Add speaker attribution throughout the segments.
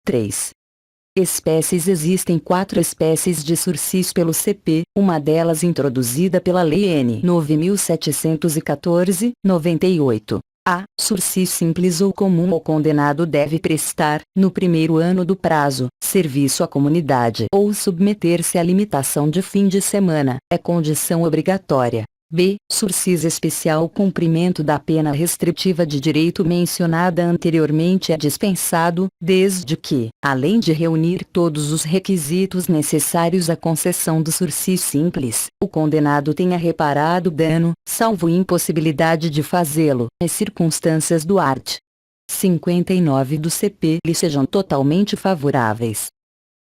Speaker 1: Três espécies. Existem 4 espécies de sursis pelo CP, uma delas introduzida pela Lei N. 9.714/98. A. Sursis simples ou comum. O condenado deve prestar, no primeiro ano do prazo, serviço à comunidade ou submeter-se à limitação de fim de semana, é condição obrigatória. B. Sursis especial. O cumprimento da pena restritiva de direito mencionada anteriormente é dispensado, desde que, além de reunir todos os requisitos necessários à concessão do sursis simples, o condenado tenha reparado dano, salvo impossibilidade de fazê-lo, as circunstâncias do art. 59 do CP lhe sejam totalmente favoráveis.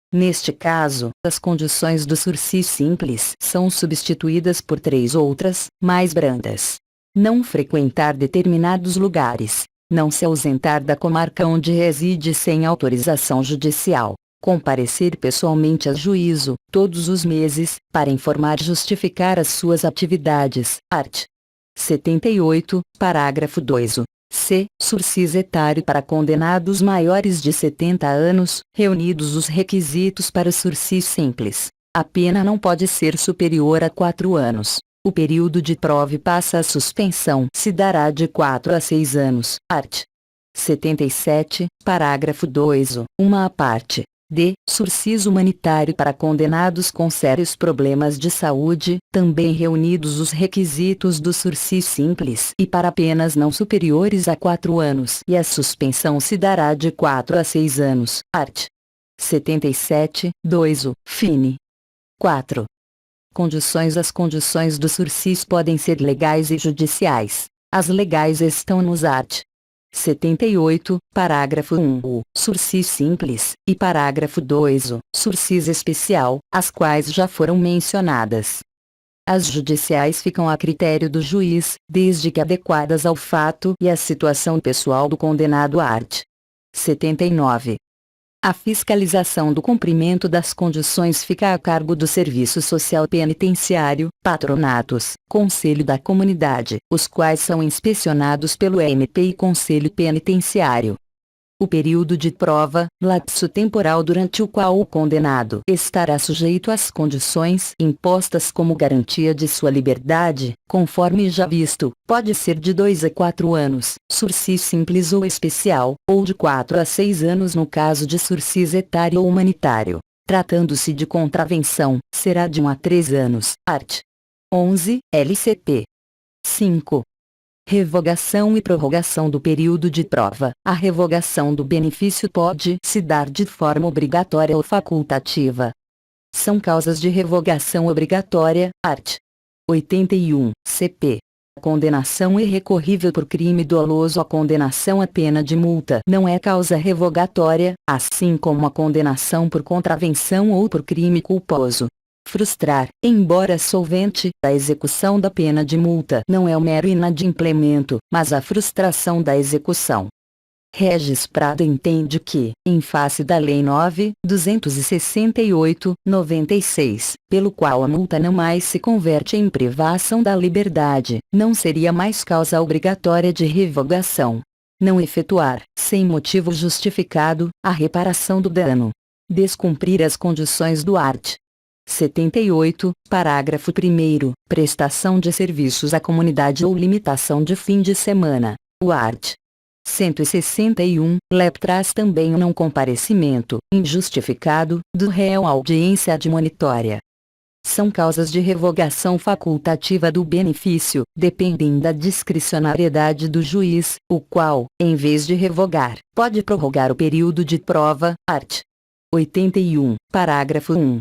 Speaker 1: Neste caso, as condições do sursis simples são substituídas por 3 outras, mais brandas. Não frequentar determinados lugares. Não se ausentar da comarca onde reside sem autorização judicial. Comparecer pessoalmente a juízo, todos os meses, para informar e justificar as suas atividades. Art. 78, parágrafo 2. C. Sursis etário para condenados maiores de 70 anos, reunidos os requisitos para sursis simples. A pena não pode ser superior a 4 anos. O período de prova passa a suspensão se dará de 4 a 6 anos. Art. 77, parágrafo 2, uma à parte. D. Sursis humanitário para condenados com sérios problemas de saúde, também reunidos os requisitos do sursis simples e para penas não superiores a 4 anos. E a suspensão se dará de 4 a 6 anos. Art. 77, 2. Fine. 4. Condições. As condições do sursis podem ser legais e judiciais. As legais estão nos art. 78, parágrafo 1, o sursis simples, e parágrafo 2, o sursis especial, as quais já foram mencionadas. As judiciais ficam a critério do juiz, desde que adequadas ao fato e à situação pessoal do condenado. Art. 79. A fiscalização do cumprimento das condições fica a cargo do Serviço Social Penitenciário, patronatos, Conselho da Comunidade, os quais são inspecionados pelo MP e Conselho Penitenciário. O período de prova, lapso temporal durante o qual o condenado estará sujeito às condições impostas como garantia de sua liberdade, conforme já visto, pode ser de 2 a 4 anos, sursis simples ou especial, ou de 4 a 6 anos no caso de sursis etário ou humanitário. Tratando-se de contravenção, será de 1 a 3 anos. Art. 11, LCP. 5. Revogação e prorrogação do período de prova. A revogação do benefício pode se dar de forma obrigatória ou facultativa. São causas de revogação obrigatória. Art. 81, CP. A condenação irrecorrível por crime doloso. A condenação à pena de multa não é causa revogatória, assim como a condenação por contravenção ou por crime culposo. Frustrar, embora solvente, a execução da pena de multa não é o mero inadimplemento, mas a frustração da execução. Regis Prado entende que, em face da Lei 9.268/96, pelo qual a multa não mais se converte em privação da liberdade, não seria mais causa obrigatória de revogação. Não efetuar, sem motivo justificado, a reparação do dano. Descumprir as condições do art. 78, parágrafo 1º, prestação de serviços à comunidade ou limitação de fim de semana. O art. 161, LEP traz também o não comparecimento, injustificado, do réu à audiência admonitória. São causas de revogação facultativa do benefício, dependem da discricionariedade do juiz, o qual, em vez de revogar, pode prorrogar o período de prova. Art. 81, parágrafo 1.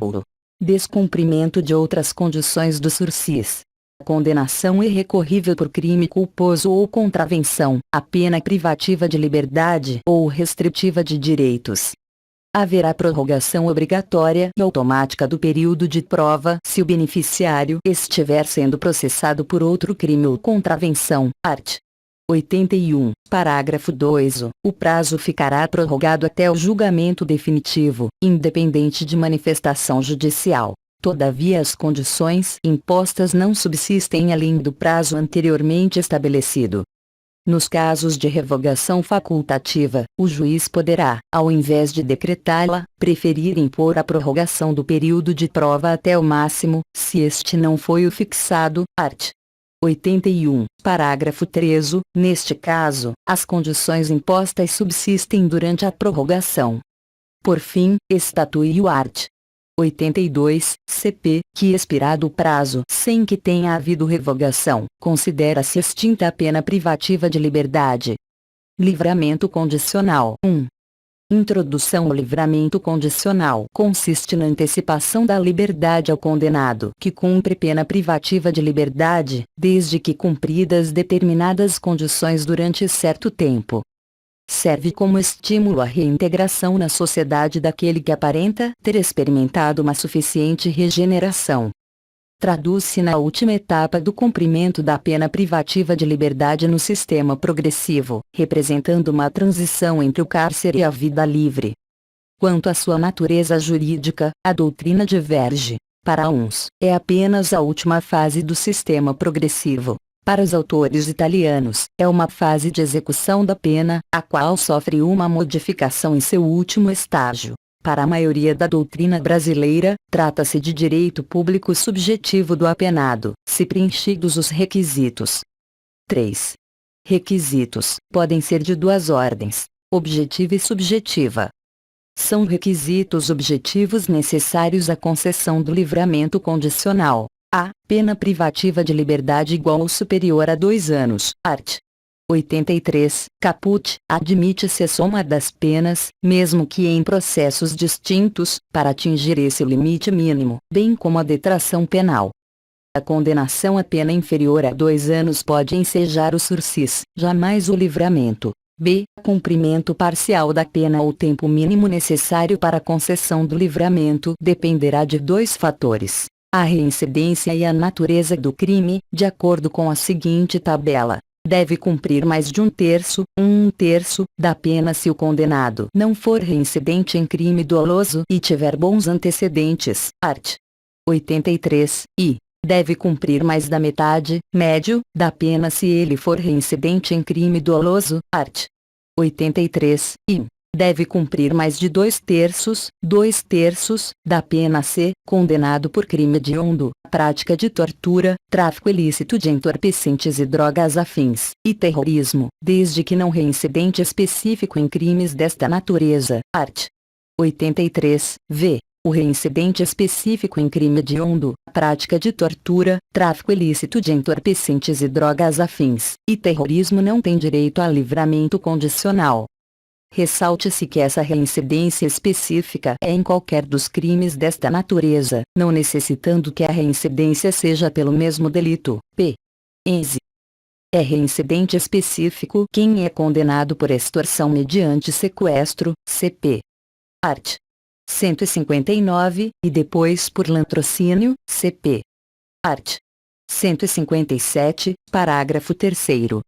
Speaker 1: Descumprimento de outras condições do sursis. Condenação irrecorrível por crime culposo ou contravenção, a pena privativa de liberdade ou restritiva de direitos. Haverá prorrogação obrigatória e automática do período de prova se o beneficiário estiver sendo processado por outro crime ou contravenção. Art. 81, parágrafo 2. O prazo ficará prorrogado até o julgamento definitivo, independente de manifestação judicial. Todavia, as condições impostas não subsistem além do prazo anteriormente estabelecido. Nos casos de revogação facultativa, o juiz poderá, ao invés de decretá-la, preferir impor a prorrogação do período de prova até o máximo, se este não foi o fixado, art. 81, parágrafo 3º, neste caso, as condições impostas subsistem durante a prorrogação. Por fim, estatui o art. 82, CP, que expirado o prazo sem que tenha havido revogação, considera-se extinta a pena privativa de liberdade. Livramento condicional 1. Introdução. O livramento condicional consiste na antecipação da liberdade ao condenado que cumpre pena privativa de liberdade, desde que cumpridas determinadas condições durante certo tempo. Serve como estímulo à reintegração na sociedade daquele que aparenta ter experimentado uma suficiente regeneração. Traduz-se na última etapa do cumprimento da pena privativa de liberdade no sistema progressivo, representando uma transição entre o cárcere e a vida livre. Quanto à sua natureza jurídica, a doutrina diverge. Para uns, é apenas a última fase do sistema progressivo. Para os autores italianos, é uma fase de execução da pena, a qual sofre uma modificação em seu último estágio. Para a maioria da doutrina brasileira, trata-se de direito público subjetivo do apenado, se preenchidos os requisitos. 3. Requisitos podem ser de duas ordens: objetiva e subjetiva. São requisitos objetivos necessários à concessão do livramento condicional. A. Pena privativa de liberdade igual ou superior a 2 anos. Art. 83, caput, admite-se a soma das penas, mesmo que em processos distintos, para atingir esse limite mínimo, bem como a detração penal. A condenação a pena inferior a 2 anos pode ensejar o sursis, jamais o livramento. B. Cumprimento parcial da pena ou tempo mínimo necessário para a concessão do livramento dependerá de 2 fatores: a reincidência e a natureza do crime, de acordo com a seguinte tabela. Deve cumprir mais de 1/3, da pena se o condenado não for reincidente em crime doloso e tiver bons antecedentes. Art. 83, e deve cumprir mais da metade, médio, da pena se ele for reincidente em crime doloso. Art. 83, e deve cumprir mais de 2/3, da pena se condenado por crime hediondo, prática de tortura, tráfico ilícito de entorpecentes e drogas afins, e terrorismo, desde que não reincidente específico em crimes desta natureza. Art. 83, v. O reincidente específico em crime hediondo, prática de tortura, tráfico ilícito de entorpecentes e drogas afins, e terrorismo não tem direito a livramento condicional. Ressalte-se que essa reincidência específica é em qualquer dos crimes desta natureza, não necessitando que a reincidência seja pelo mesmo delito. P. Ense. É reincidente específico quem é condenado por extorsão mediante sequestro, CP. Art. 159, e depois por latrocínio, CP. Art. 157, parágrafo 3º.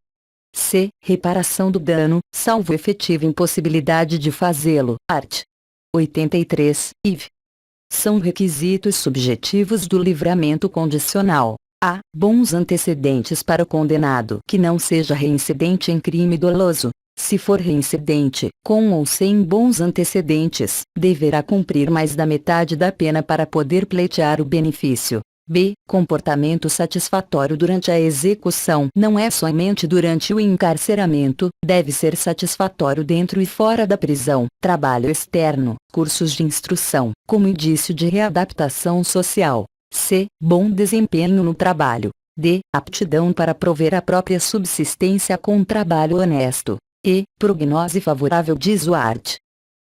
Speaker 1: C. Reparação do dano, salvo efetiva impossibilidade de fazê-lo. Art. 83, IV. São requisitos subjetivos do livramento condicional. A. Bons antecedentes para o condenado que não seja reincidente em crime doloso. Se for reincidente, com ou sem bons antecedentes, deverá cumprir mais da metade da pena para poder pleitear o benefício. B. Comportamento satisfatório durante a execução. Não é somente durante o encarceramento, deve ser satisfatório dentro e fora da prisão. Trabalho externo, cursos de instrução, como indício de readaptação social. C. Bom desempenho no trabalho. D. Aptidão para prover a própria subsistência com trabalho honesto. E. Prognose favorável, diz o art.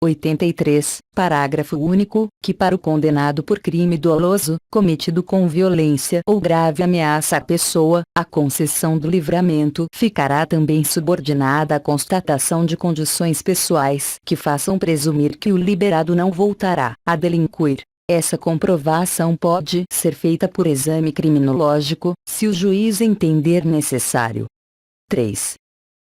Speaker 1: 83, parágrafo único, que para o condenado por crime doloso, cometido com violência ou grave ameaça à pessoa, a concessão do livramento ficará também subordinada à constatação de condições pessoais que façam presumir que o liberado não voltará a delinquir. Essa comprovação pode ser feita por exame criminológico, se o juiz entender necessário. 3.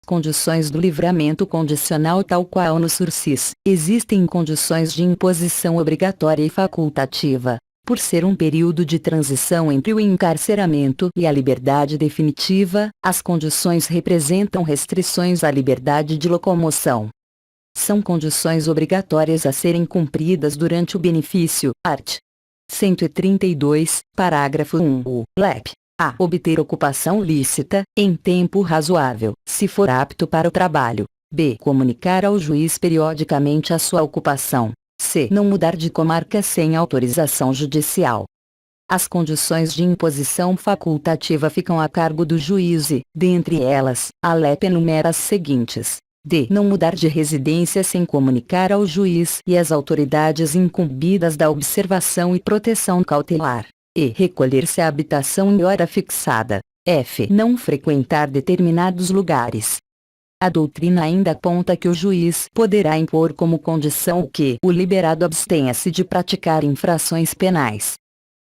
Speaker 1: Condições do livramento condicional. Tal qual no sursis, existem condições de imposição obrigatória e facultativa. Por ser um período de transição entre o encarceramento e a liberdade definitiva, as condições representam restrições à liberdade de locomoção. São condições obrigatórias a serem cumpridas durante o benefício, art. 132, parágrafo 1. O LEP. A. Obter ocupação lícita, em tempo razoável, se for apto para o trabalho. B. Comunicar ao juiz periodicamente a sua ocupação. C. Não mudar de comarca sem autorização judicial. As condições de imposição facultativa ficam a cargo do juiz e, dentre elas, a LEP enumera as seguintes. D. Não mudar de residência sem comunicar ao juiz e às autoridades incumbidas da observação e proteção cautelar. E. Recolher-se à habitação em hora fixada. F. Não frequentar determinados lugares. A doutrina ainda aponta que o juiz poderá impor como condição que o liberado abstenha-se de praticar infrações penais.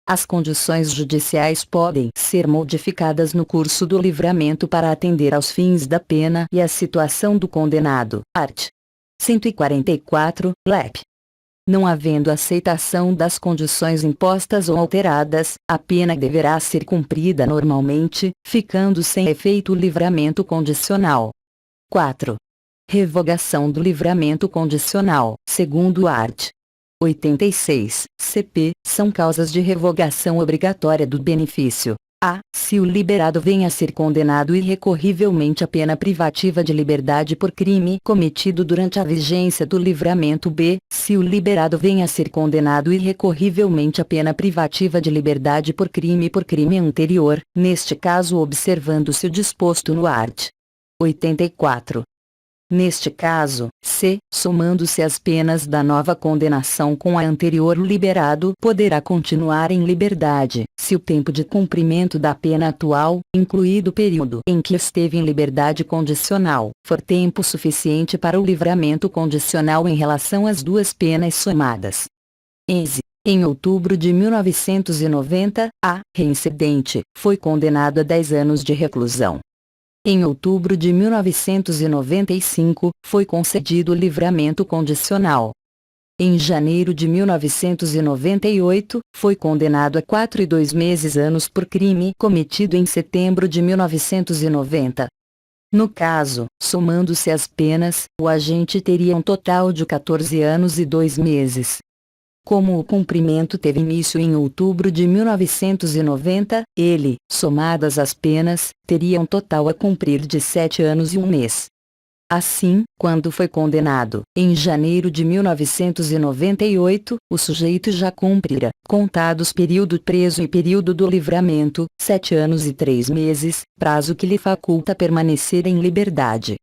Speaker 1: As condições judiciais podem ser modificadas no curso do livramento para atender aos fins da pena e à situação do condenado. Art. 144, LEP. Não havendo aceitação das condições impostas ou alteradas, a pena deverá ser cumprida normalmente, ficando sem efeito o livramento condicional. 4. Revogação do livramento condicional, segundo o art. 86, CP, são causas de revogação obrigatória do benefício. A. Se o liberado venha a ser condenado irrecorrivelmente à pena privativa de liberdade por crime cometido durante a vigência do livramento. B. Se o liberado venha a ser condenado irrecorrivelmente à pena privativa de liberdade por crime anterior, neste caso observando-se o disposto no art. 84. Neste caso, C. Somando-se as penas da nova condenação com a anterior, o liberado poderá continuar em liberdade, se o tempo de cumprimento da pena atual, incluído o período em que esteve em liberdade condicional, for tempo suficiente para o livramento condicional em relação às duas penas somadas. Enze. Em outubro de 1990, a reincidente foi condenado a 10 anos de reclusão. Em outubro de 1995, foi concedido o livramento condicional. Em janeiro de 1998, foi condenado a 4 e 2 meses anos por crime cometido em setembro de 1990. No caso, somando-se as penas, o agente teria um total de 14 anos e 2 meses. Como o cumprimento teve início em outubro de 1990, ele, somadas as penas, teria um total a cumprir de 7 anos e 1 mês. Assim, quando foi condenado, em janeiro de 1998, o sujeito já cumprirá, contados período preso e período do livramento, 7 anos e 3 meses, prazo que lhe faculta permanecer em liberdade.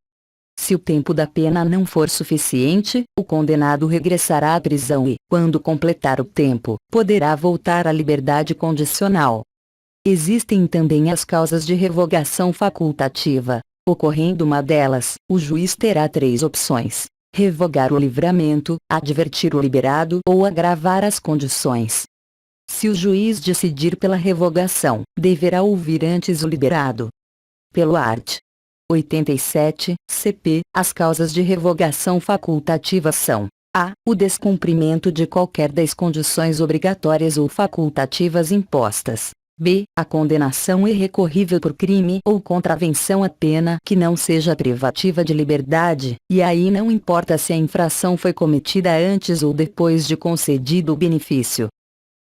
Speaker 1: Se o tempo da pena não for suficiente, o condenado regressará à prisão e, quando completar o tempo, poderá voltar à liberdade condicional. Existem também as causas de revogação facultativa. Ocorrendo uma delas, o juiz terá 3 opções: revogar o livramento, advertir o liberado ou agravar as condições. Se o juiz decidir pela revogação, deverá ouvir antes o liberado. Pelo art. 87, CP, as causas de revogação facultativa são: a. O descumprimento de qualquer das condições obrigatórias ou facultativas impostas. B. A condenação irrecorrível por crime ou contravenção à pena que não seja privativa de liberdade, e aí não importa se a infração foi cometida antes ou depois de concedido o benefício.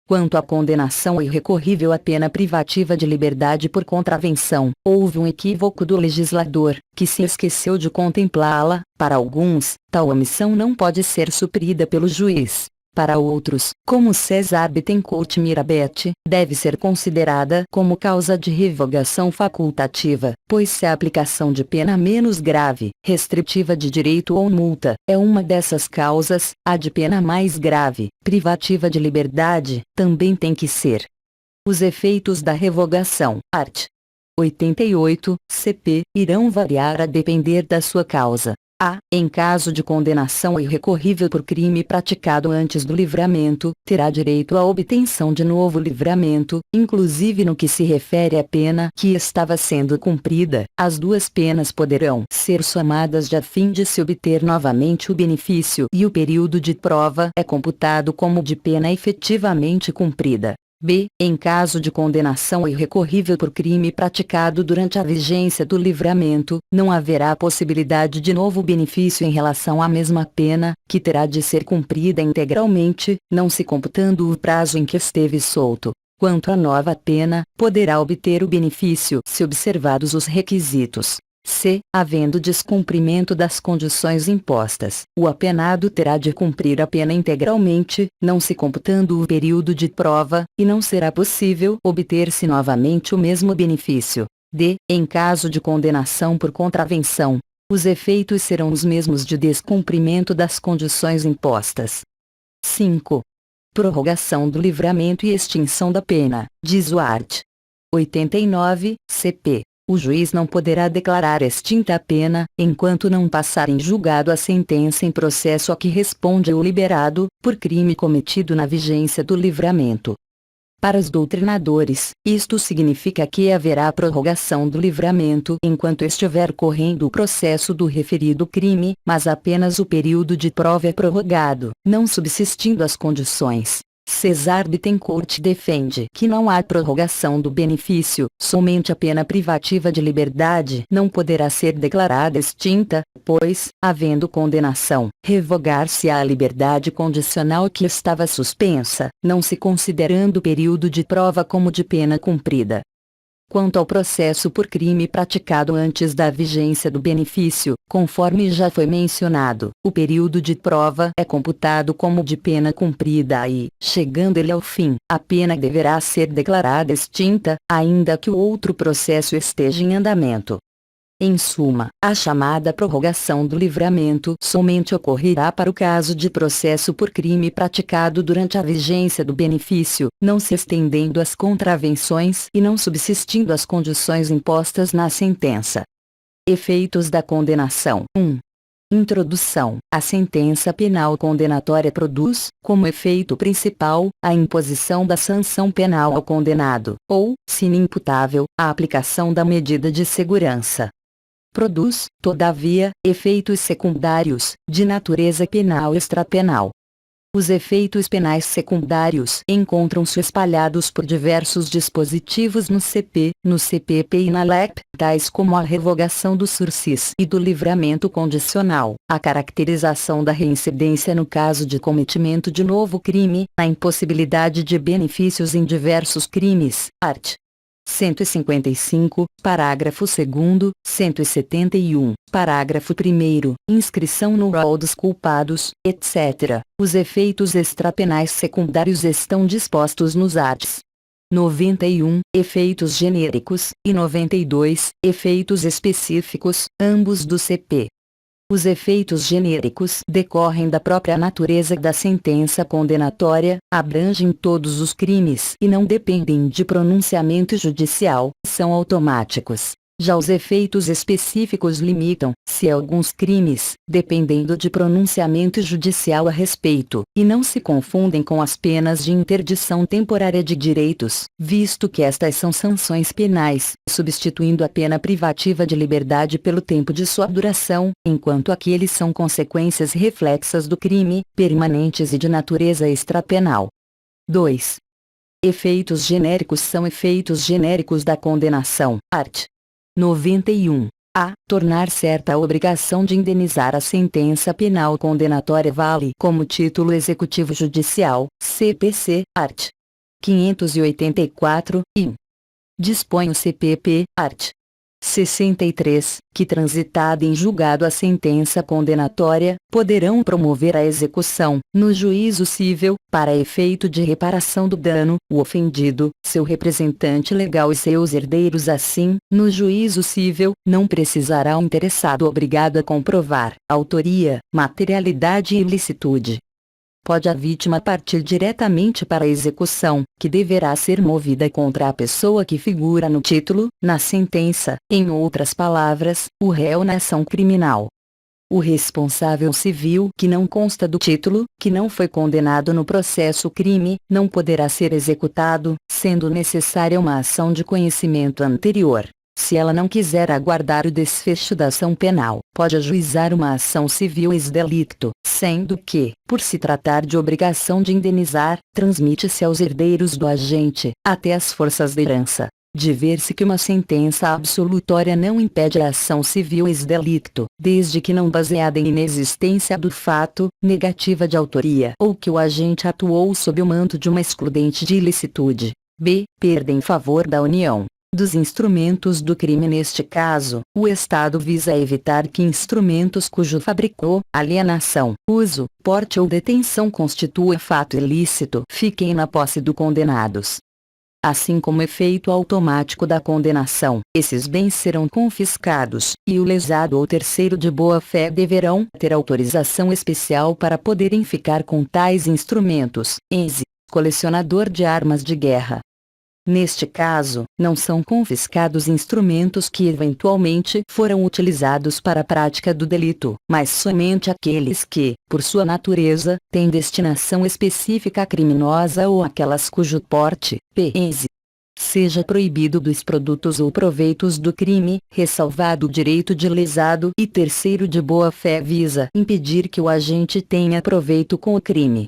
Speaker 1: Quanto à condenação irrecorrível à pena privativa de liberdade por contravenção, houve um equívoco do legislador, que se esqueceu de contemplá-la. Para alguns, tal omissão não pode ser suprida pelo juiz. Para outros, como César Bittencourt Mirabete, deve ser considerada como causa de revogação facultativa, pois se a aplicação de pena menos grave, restritiva de direito ou multa, é uma dessas causas, a de pena mais grave, privativa de liberdade, também tem que ser. Os efeitos da revogação, art. 88, CP, irão variar a depender da sua causa. A. Em caso de condenação irrecorrível por crime praticado antes do livramento, terá direito à obtenção de novo livramento, inclusive no que se refere à pena que estava sendo cumprida. As duas penas poderão ser somadas a fim de se obter novamente o benefício e o período de prova é computado como de pena efetivamente cumprida. B. Em caso de condenação irrecorrível por crime praticado durante a vigência do livramento, não haverá possibilidade de novo benefício em relação à mesma pena, que terá de ser cumprida integralmente, não se computando o prazo em que esteve solto. Quanto à nova pena, poderá obter o benefício se observados os requisitos. C. Havendo descumprimento das condições impostas, o apenado terá de cumprir a pena integralmente, não se computando o período de prova, e não será possível obter-se novamente o mesmo benefício. D. Em caso de condenação por contravenção, os efeitos serão os mesmos de descumprimento das condições impostas. 5. Prorrogação do livramento e extinção da pena, diz o art. 89, CP. O juiz não poderá declarar extinta a pena, enquanto não passar em julgado a sentença em processo a que responde o liberado, por crime cometido na vigência do livramento. Para os doutrinadores, isto significa que haverá prorrogação do livramento enquanto estiver correndo o processo do referido crime, mas apenas o período de prova é prorrogado, não subsistindo as condições. Cesar Bittencourt defende que não há prorrogação do benefício, somente a pena privativa de liberdade não poderá ser declarada extinta, pois, havendo condenação, revogar-se-á a liberdade condicional que estava suspensa, não se considerando o período de prova como de pena cumprida. Quanto ao processo por crime praticado antes da vigência do benefício, conforme já foi mencionado, o período de prova é computado como de pena cumprida e, chegando ele ao fim, a pena deverá ser declarada extinta, ainda que o outro processo esteja em andamento. Em suma, a chamada prorrogação do livramento somente ocorrerá para o caso de processo por crime praticado durante a vigência do benefício, não se estendendo às contravenções e não subsistindo as condições impostas na sentença. Efeitos da condenação. 1. Introdução. A sentença penal condenatória produz, como efeito principal, a imposição da sanção penal ao condenado, ou, se inimputável, a aplicação da medida de segurança. Produz, todavia, efeitos secundários, de natureza penal e extrapenal. Os efeitos penais secundários encontram-se espalhados por diversos dispositivos no CP, no CPP e na LEP, tais como a revogação do sursis e do livramento condicional, a caracterização da reincidência no caso de cometimento de novo crime, a impossibilidade de benefícios em diversos crimes, art. 155, parágrafo 2º, 171, parágrafo 1º, inscrição no rol dos culpados, etc. Os efeitos extrapenais secundários estão dispostos nos arts. 91, efeitos genéricos, e 92, efeitos específicos, ambos do CP. Os efeitos genéricos decorrem da própria natureza da sentença condenatória, abrangem todos os crimes e não dependem de pronunciamento judicial, são automáticos. Já os efeitos específicos limitam-se a alguns crimes, dependendo de pronunciamento judicial a respeito, e não se confundem com as penas de interdição temporária de direitos, visto que estas são sanções penais, substituindo a pena privativa de liberdade pelo tempo de sua duração, enquanto aqueles são consequências reflexas do crime, permanentes e de natureza extrapenal. 2. Efeitos genéricos são efeitos genéricos da condenação, art. 91. A. Tornar certa a obrigação de indenizar a sentença penal condenatória vale como título executivo judicial, CPC, art. 584, e dispõe o CPP, art. 63, que transitada em julgado a sentença condenatória, poderão promover a execução, no juízo civil, para efeito de reparação do dano, o ofendido, seu representante legal e seus herdeiros assim, no juízo civil, não precisará o interessado obrigado a comprovar autoria, materialidade e ilicitude. Pode a vítima partir diretamente para a execução, que deverá ser movida contra a pessoa que figura no título, na sentença, em outras palavras, o réu na ação criminal. O responsável civil que não consta do título, que não foi condenado no processo crime, não poderá ser executado, sendo necessária uma ação de conhecimento anterior. Se ela não quiser aguardar o desfecho da ação penal, pode ajuizar uma ação civil ex delicto, sendo que, por se tratar de obrigação de indenizar, transmite-se aos herdeiros do agente, até as forças de herança. De ver-se que uma sentença absolutória não impede a ação civil ex delicto, desde que não baseada em inexistência do fato, negativa de autoria ou que o agente atuou sob o manto de uma excludente de ilicitude. B. Perda em favor da União. Dos instrumentos do crime neste caso, o Estado visa evitar que instrumentos cujo fabrico, alienação, uso, porte ou detenção constitua fato ilícito fiquem na posse do condenados. Assim como efeito automático da condenação, esses bens serão confiscados, e o lesado ou terceiro de boa-fé deverão ter autorização especial para poderem ficar com tais instrumentos. Enze, colecionador de armas de guerra. Neste caso, não são confiscados instrumentos que eventualmente foram utilizados para a prática do delito, mas somente aqueles que, por sua natureza, têm destinação específica criminosa ou aquelas cujo porte, p.ex. seja proibido dos produtos ou proveitos do crime, ressalvado o direito de lesado e terceiro de boa-fé visa impedir que o agente tenha proveito com o crime.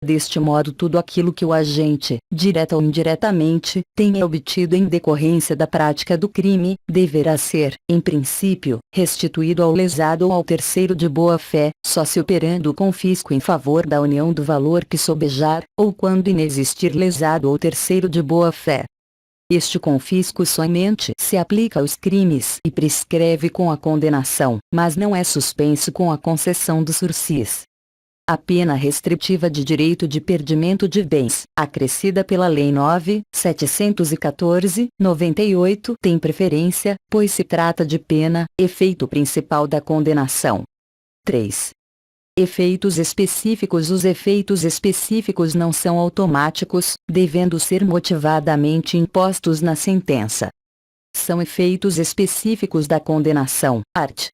Speaker 1: Deste modo, tudo aquilo que o agente, direta ou indiretamente, tenha obtido em decorrência da prática do crime, deverá ser, em princípio, restituído ao lesado ou ao terceiro de boa-fé, só se operando o confisco em favor da União do valor que sobejar, ou quando inexistir lesado ou terceiro de boa-fé. Este confisco somente se aplica aos crimes e prescreve com a condenação, mas não é suspenso com a concessão do sursis. A pena restritiva de direito de perdimento de bens, acrescida pela Lei 9.714/98, tem preferência, pois se trata de pena, efeito principal da condenação. 3. Efeitos específicos. Os efeitos específicos não são automáticos, devendo ser motivadamente impostos na sentença. São efeitos específicos da condenação. Art.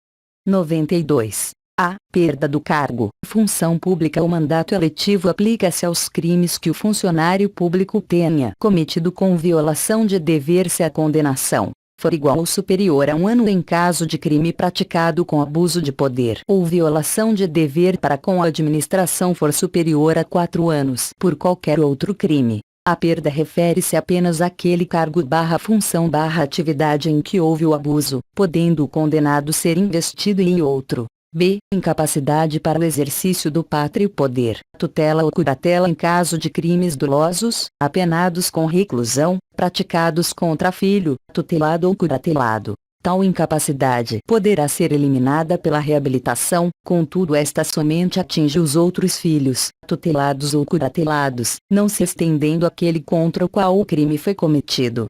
Speaker 1: 92. A perda do cargo, função pública ou mandato eletivo aplica-se aos crimes que o funcionário público tenha cometido com violação de dever se a condenação for igual ou superior a 1 ano em caso de crime praticado com abuso de poder ou violação de dever para com a administração for superior a 4 anos por qualquer outro crime. A perda refere-se apenas àquele cargo/função/atividade em que houve o abuso, podendo o condenado ser investido em outro. B. Incapacidade para o exercício do pátrio poder, tutela ou curatela em caso de crimes dolosos, apenados com reclusão, praticados contra filho, tutelado ou curatelado. Tal incapacidade poderá ser eliminada pela reabilitação, contudo esta somente atinge os outros filhos, tutelados ou curatelados, não se estendendo àquele contra o qual o crime foi cometido.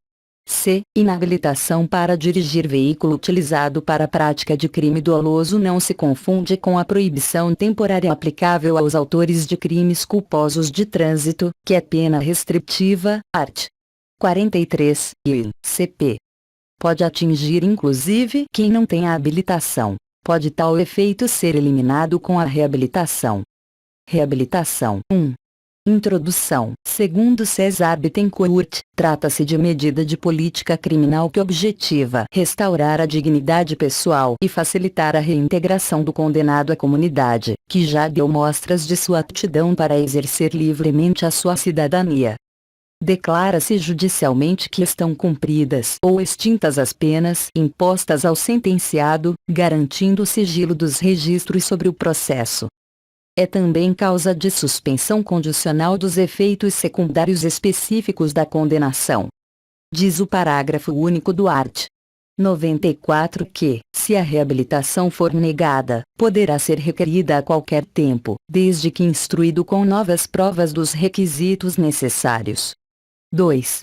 Speaker 1: C. Inabilitação para dirigir veículo utilizado para a prática de crime doloso não se confunde com a proibição temporária aplicável aos autores de crimes culposos de trânsito, que é pena restritiva, art. 43, e CP. Pode atingir inclusive quem não tem a habilitação. Pode tal efeito ser eliminado com a reabilitação. Reabilitação 1. Introdução. Segundo César Bittencourt, trata-se de medida de política criminal que objetiva restaurar a dignidade pessoal e facilitar a reintegração do condenado à comunidade, que já deu mostras de sua aptidão para exercer livremente a sua cidadania. Declara-se judicialmente que estão cumpridas ou extintas as penas impostas ao sentenciado, garantindo o sigilo dos registros sobre o processo. É também causa de suspensão condicional dos efeitos secundários específicos da condenação. Diz o parágrafo único do art. 94 que, se a reabilitação for negada, poderá ser requerida a qualquer tempo, desde que instruído com novas provas dos requisitos necessários. 2.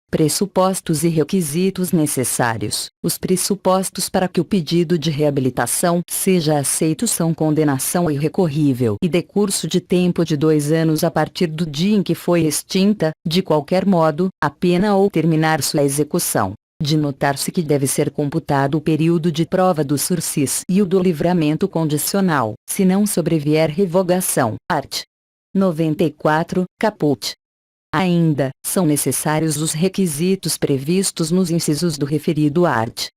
Speaker 1: Pressupostos e requisitos necessários. Os pressupostos para que o pedido de reabilitação seja aceito são condenação irrecorrível e decurso de tempo de 2 anos a partir do dia em que foi extinta, de qualquer modo, a pena ou terminar sua execução. de notar-se que deve ser computado o período de prova do sursis e o do livramento condicional, se não sobrevier revogação. Art. 94, caput. Ainda, são necessários os requisitos previstos nos incisos do referido art.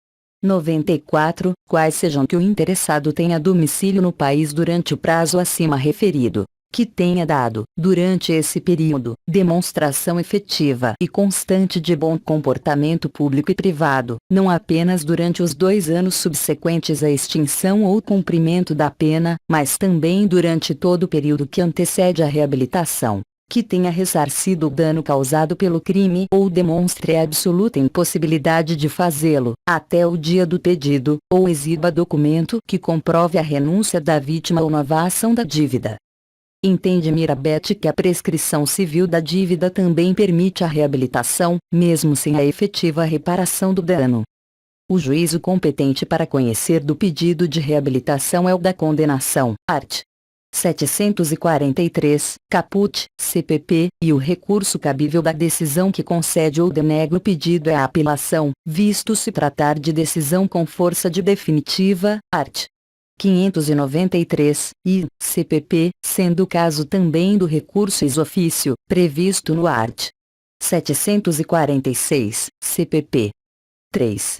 Speaker 1: 94, quais sejam que o interessado tenha domicílio no país durante o prazo acima referido, que tenha dado, durante esse período, demonstração efetiva e constante de bom comportamento público e privado, não apenas durante os 2 anos subsequentes à extinção ou cumprimento da pena, mas também durante todo o período que antecede a reabilitação, que tenha ressarcido o dano causado pelo crime ou demonstre a absoluta impossibilidade de fazê-lo, até o dia do pedido, ou exiba documento que comprove a renúncia da vítima ou novação da dívida. Entende Mirabete que a prescrição civil da dívida também permite a reabilitação, mesmo sem a efetiva reparação do dano. O juízo competente para conhecer do pedido de reabilitação é o da condenação, art. 743, caput, CPP, e o recurso cabível da decisão que concede ou denega o pedido é a apelação, visto se tratar de decisão com força de definitiva, art. 593, e, CPP, sendo o caso também do recurso ex officio, previsto no art. 746, CPP. 3.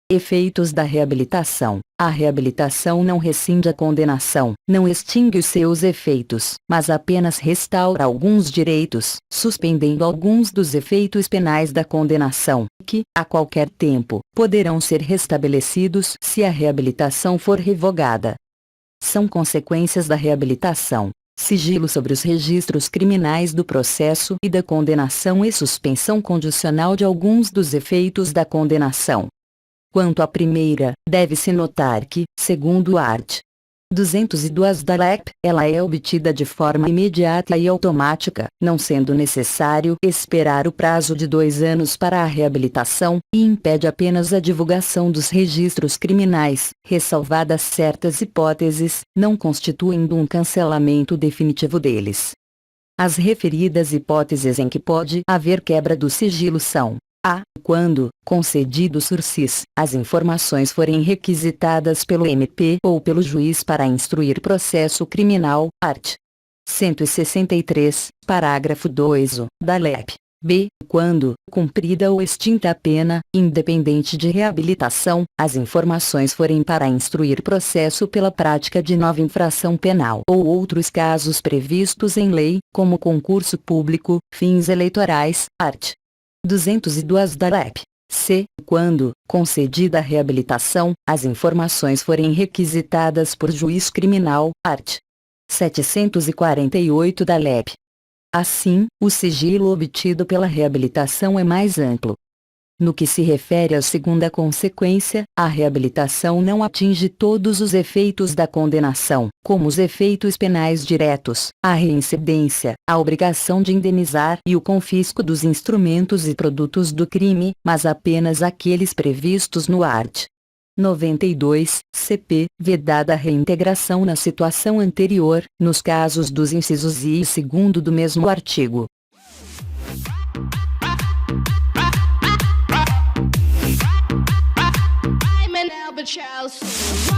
Speaker 1: Efeitos da reabilitação. A reabilitação não rescinde a condenação, não extingue os seus efeitos, mas apenas restaura alguns direitos, suspendendo alguns dos efeitos penais da condenação, que, a qualquer tempo, poderão ser restabelecidos se a reabilitação for revogada. São consequências da reabilitação: sigilo sobre os registros criminais do processo e da condenação e suspensão condicional de alguns dos efeitos da condenação. Quanto à primeira, deve-se notar que, segundo o art. 202 da LEP, ela é obtida de forma imediata e automática, não sendo necessário esperar o prazo de 2 anos para a reabilitação, e impede apenas a divulgação dos registros criminais, ressalvadas certas hipóteses, não constituindo um cancelamento definitivo deles. As referidas hipóteses em que pode haver quebra do sigilo são: a. Quando, concedido sursis, as informações forem requisitadas pelo MP ou pelo juiz para instruir processo criminal, art. 163, parágrafo 2 da LEP. B. Quando, cumprida ou extinta a pena, independente de reabilitação, as informações forem para instruir processo pela prática de nova infração penal ou outros casos previstos em lei, como concurso público, fins eleitorais, art. 202 da LEP. C. Quando, concedida a reabilitação, as informações forem requisitadas por juiz criminal, art. 748 da LEP. Assim, o sigilo obtido pela reabilitação é mais amplo. No que se refere à segunda consequência, a reabilitação não atinge todos os efeitos da condenação, como os efeitos penais diretos, a reincidência, a obrigação de indenizar e o confisco dos instrumentos e produtos do crime, mas apenas aqueles previstos no art. 92, CP, vedada a reintegração na situação anterior, nos casos dos incisos I e segundo do mesmo artigo.
Speaker 2: Albatross.